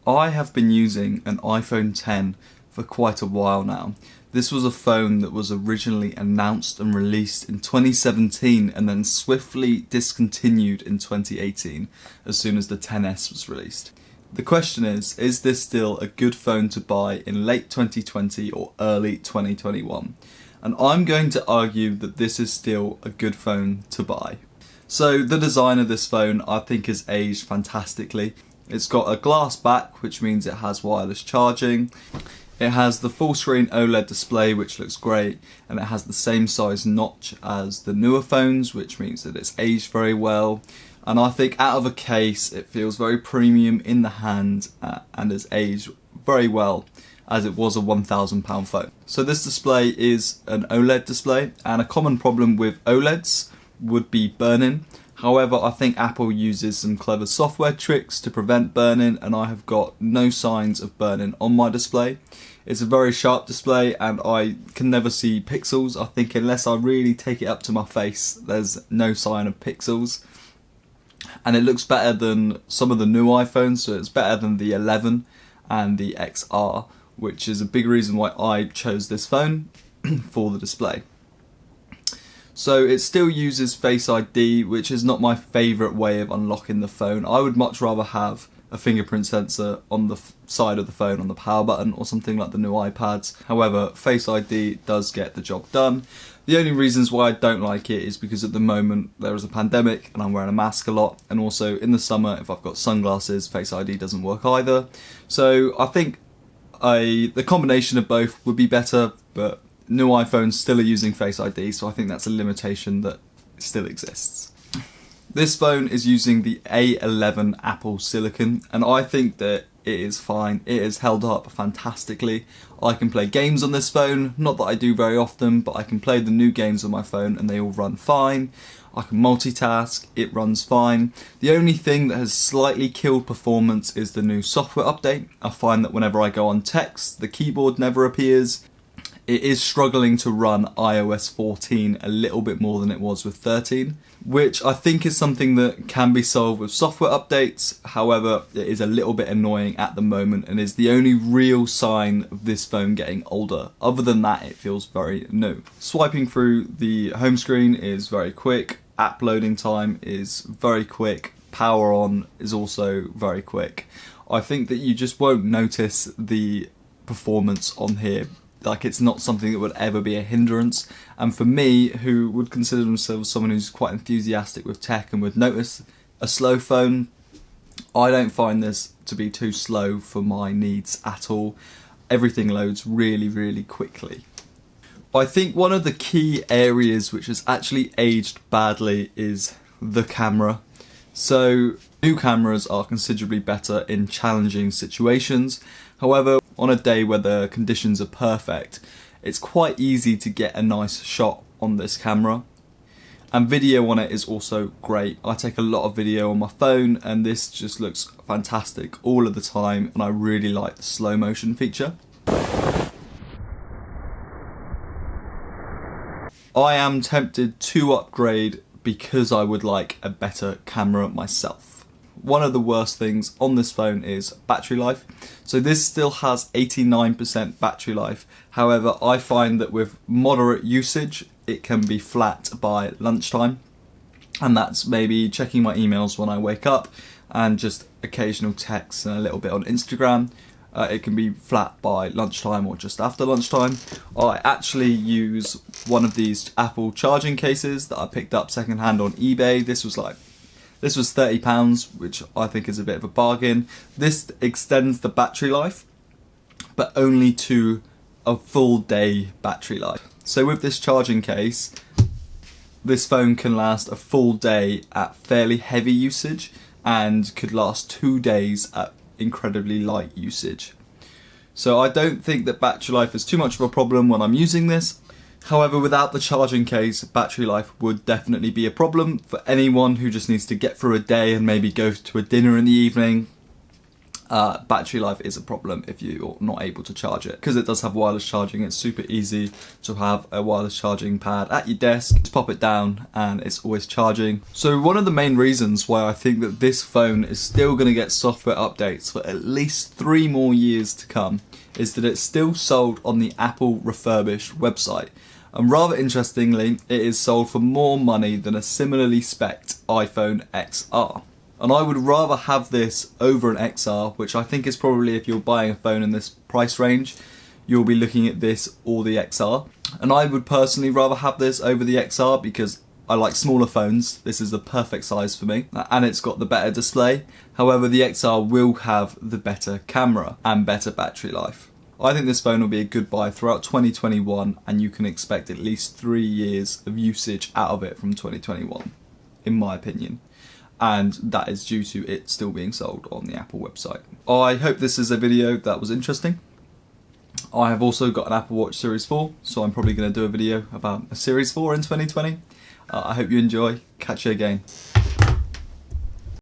I have been using an iPhone 10 for quite a while now. This was a phone that was originally announced and released in 2017 and then swiftly discontinued in 2018 as soon as the XS was released. The question is this still a good phone to buy in late 2020 or early 2021? And I'm going to argue that this is still a good phone to buy. So the design of this phone I think has aged fantastically. It's got a glass back, which means it has wireless charging. It has the full screen OLED display, which looks great, and it has the same size notch as the newer phones, which means that it's aged very well. And I think out of a case, it feels very premium in the hand and has aged very well, as it was a £1,000 phone. So this display is an OLED display, and a common problem with OLEDs would be burn-in. However, I think Apple uses some clever software tricks to prevent burn-in, and I have got no signs of burn-in on my display. It's a very sharp display and I can never see pixels. I think unless I really take it up to my face, there's no sign of pixels. And it looks better than some of the new iPhones, so it's better than the 11 and the XR, which is a big reason why I chose this phone for the display. So it still uses Face ID, which is not my favourite way of unlocking the phone. I would much rather have a fingerprint sensor on the side of the phone on the power button or something like the new iPads. However, Face ID does get the job done. The only reasons why I don't like it is because at the moment there is a pandemic and I'm wearing a mask a lot, and also in the summer if I've got sunglasses, Face ID doesn't work either. So I think the combination of both would be better, but new iPhones still are using Face ID, so I think that's a limitation that still exists. This phone is using the A11 Apple Silicon, and I think that it is fine. It has held up fantastically. I can play games on this phone, not that I do very often, but I can play the new games on my phone and they all run fine. I can multitask, it runs fine. The only thing that has slightly killed performance is the new software update. I find that whenever I go on text, the keyboard never appears. It is struggling to run iOS 14 a little bit more than it was with 13, which I think is something that can be solved with software updates. However, it is a little bit annoying at the moment and is the only real sign of this phone getting older. Other than that, it feels very new. Swiping through the home screen is very quick. App loading time is very quick. Power on is also very quick. I think that you just won't notice the performance on here. Like, it's not something that would ever be a hindrance, and for me, who would consider themselves someone who's quite enthusiastic with tech and would notice a slow phone, I don't find this to be too slow for my needs at all. Everything loads really, really quickly. I think one of the key areas which has actually aged badly is the camera. So new cameras are considerably better in challenging situations. However, on a day where the conditions are perfect, it's quite easy to get a nice shot on this camera. And video on it is also great. I take a lot of video on my phone and this just looks fantastic all of the time, and I really like the slow motion feature. I am tempted to upgrade because I would like a better camera myself. One of the worst things on this phone is battery life. So this still has 89% battery life. However, I find that with moderate usage, it can be flat by lunchtime. And that's maybe checking my emails when I wake up and just occasional texts and a little bit on Instagram. It can be flat by lunchtime or just after lunchtime. I actually use one of these Apple charging cases that I picked up secondhand on eBay. This was £30, which I think is a bit of a bargain. This extends the battery life, but only to a full day battery life. So with this charging case, this phone can last a full day at fairly heavy usage and could last 2 days at incredibly light usage. So I don't think that battery life is too much of a problem when I'm using this. However, without the charging case, battery life would definitely be a problem for anyone who just needs to get through a day and maybe go to a dinner in the evening battery life is a problem if you're not able to charge it. Because it does have wireless charging, it's super easy to have a wireless charging pad at your desk. Just pop it down and it's always charging. So one of the main reasons why I think that this phone is still going to get software updates for at least 3 more years to come is that it's still sold on the Apple refurbished website. And rather interestingly, it is sold for more money than a similarly spec'd iPhone XR. And I would rather have this over an XR, which I think is probably, if you're buying a phone in this price range, you'll be looking at this or the XR. And I would personally rather have this over the XR because I like smaller phones. This is the perfect size for me, and it's got the better display. However, the XR will have the better camera and better battery life. I think this phone will be a good buy throughout 2021, and you can expect at least 3 years of usage out of it from 2021, in my opinion. And that is due to it still being sold on the Apple website. I hope this is a video that was interesting. I have also got an Apple Watch Series 4, so I'm probably going to do a video about a Series 4 in 2020. I hope you enjoy. Catch you again.